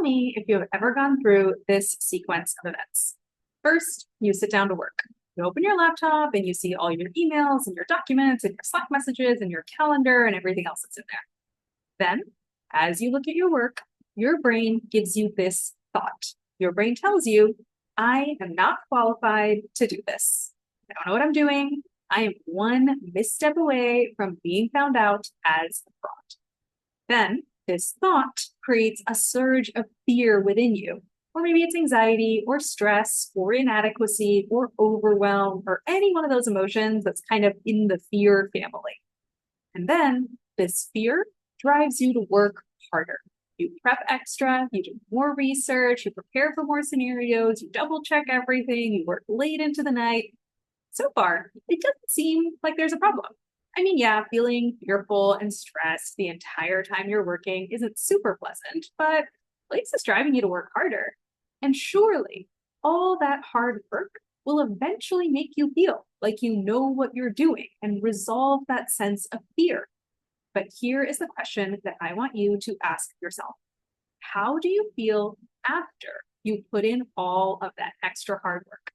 me if you have ever gone through this sequence of events. First, you sit down to work. You open your laptop and you see all your emails and your documents and your Slack messages and your calendar and everything else that's in there. Then, as you look at your work, your brain gives you this thought. Your brain tells you, I am not qualified to do this. I don't know what I'm doing. I am one misstep away from being found out as a fraud. Then this thought creates a surge of fear within you. Or maybe it's anxiety or stress or inadequacy or overwhelm or any one of those emotions that's kind of in the fear family. And then this fear drives you to work harder. You prep extra, you do more research, you prepare for more scenarios, you double check everything, you work late into the night. So far, it doesn't seem like there's a problem. I mean, yeah, feeling fearful and stressed the entire time you're working isn't super pleasant, but at least it's driving you to work harder. And surely all that hard work will eventually make you feel like you know what you're doing and resolve that sense of fear. But here is the question that I want you to ask yourself. How do you feel after you put in all of that extra hard work?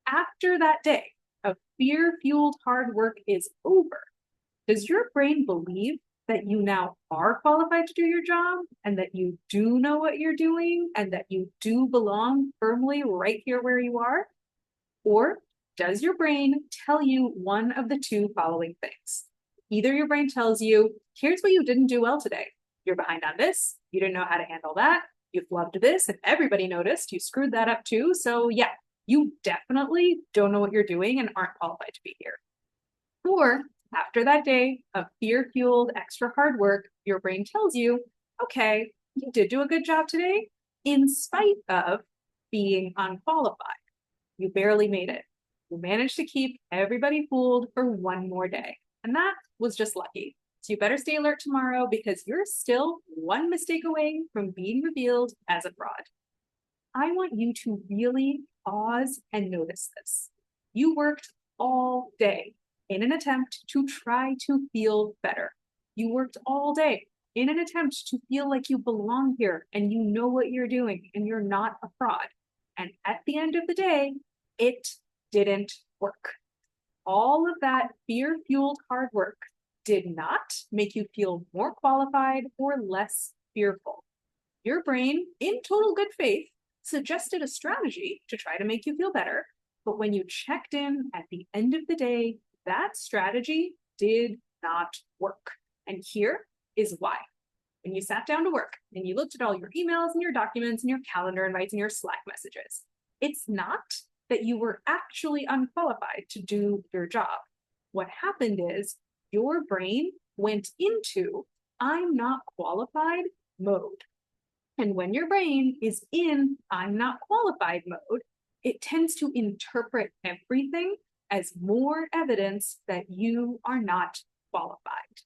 After that day of fear-fueled hard work is over, does your brain believe that you now are qualified to do your job and that you do know what you're doing and that you do belong firmly right here where you are? Or does your brain tell you one of the two following things? Either your brain tells you, here's what you didn't do well today. You're behind on this. You didn't know how to handle that. You flubbed this and everybody noticed. You screwed that up too. So yeah, you definitely don't know what you're doing and aren't qualified to be here. Or after that day of fear-fueled extra hard work, your brain tells you, okay, you did do a good job today in spite of being unqualified. You barely made it. You managed to keep everybody fooled for one more day. And that was just lucky. So you better stay alert tomorrow because you're still one mistake away from being revealed as a fraud. I want you to really pause and notice this. You worked all day in an attempt to try to feel better. You worked all day in an attempt to feel like you belong here and you know what you're doing and you're not a fraud. And at the end of the day, it didn't work. All of that fear-fueled hard work did not make you feel more qualified or less fearful. Your brain, in total good faith, suggested a strategy to try to make you feel better, but when you checked in at the end of the day, that strategy did not work. And here is why. When you sat down to work and you looked at all your emails and your documents and your calendar invites and your Slack messages, it's not that you were actually unqualified to do your job. What happened is your brain went into I'm not qualified mode. And when your brain is in I'm not qualified mode, it tends to interpret everything as more evidence that you are not qualified.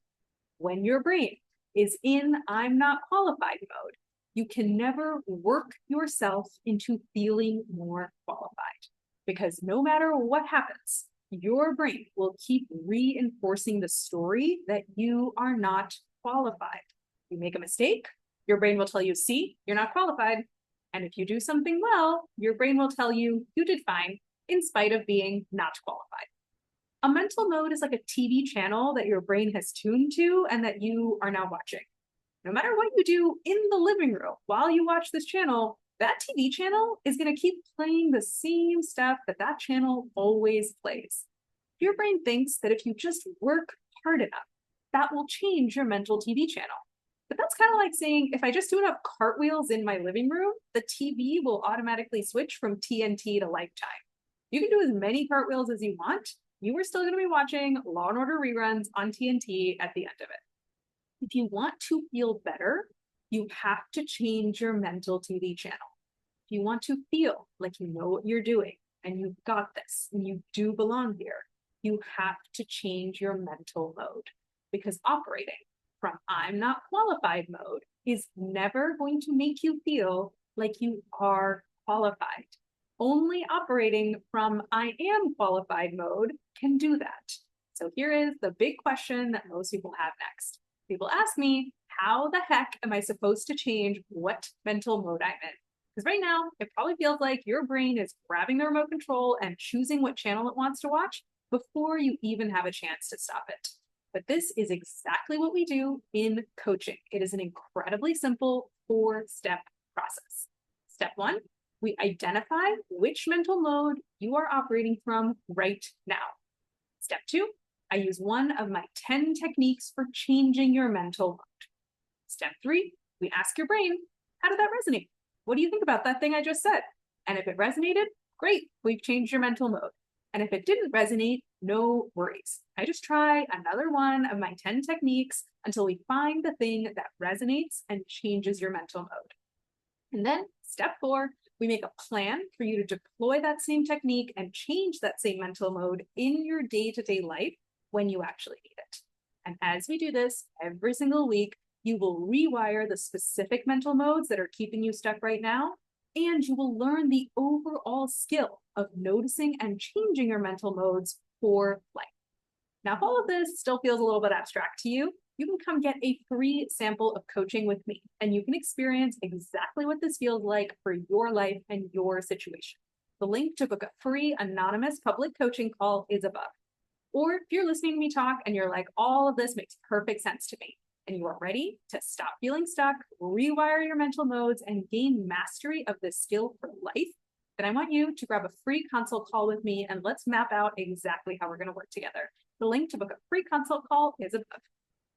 When your brain is in I'm not qualified mode, you can never work yourself into feeling more qualified because no matter what happens, your brain will keep reinforcing the story that you are not qualified. You make a mistake, your brain will tell you, see, you're not qualified. And if you do something well, your brain will tell you, you did fine, in spite of being not qualified. A mental mode is like a TV channel that your brain has tuned to and that you are now watching. No matter what you do in the living room while you watch this channel, that TV channel is going to keep playing the same stuff that that channel always plays. Your brain thinks that if you just work hard enough, that will change your mental TV channel. But that's kind of like saying, if I just do enough cartwheels in my living room, the TV will automatically switch from TNT to Lifetime. You can do as many cartwheels as you want. You are still going to be watching Law and Order reruns on TNT at the end of it. If you want to feel better, you have to change your mental TV channel. If you want to feel like you know what you're doing and you've got this and you do belong here, you have to change your mental mode because operating from I'm not qualified mode is never going to make you feel like you are qualified. Only operating from I am qualified mode can do that. So here is the big question that most people have next. People ask me, how the heck am I supposed to change what mental mode I'm in? Because right now, it probably feels like your brain is grabbing the remote control and choosing what channel it wants to watch before you even have a chance to stop it. But this is exactly what we do in coaching. It is an incredibly simple 4-step process. Step 1, we identify which mental mode you are operating from right now. Step 2, I use one of my 10 techniques for changing your mental mode. Step 3, we ask your brain, how did that resonate? What do you think about that thing I just said? And if it resonated, great, we've changed your mental mode. And if it didn't resonate, no worries. I just try another one of my 10 techniques until we find the thing that resonates and changes your mental mode. And then step 4, we make a plan for you to deploy that same technique and change that same mental mode in your day-to-day life when you actually need it. And as we do this every single week, you will rewire the specific mental modes that are keeping you stuck right now, and you will learn the overall skill of noticing and changing your mental modes for life. Now, if all of this still feels a little bit abstract to you, you can come get a free sample of coaching with me, and you can experience exactly what this feels like for your life and your situation. The link to book a free anonymous public coaching call is above. Or if you're listening to me talk and you're like, all of this makes perfect sense to me, and you are ready to stop feeling stuck, rewire your mental modes, and gain mastery of this skill for life, then I want you to grab a free consult call with me and let's map out exactly how we're going to work together. The link to book a free consult call is above.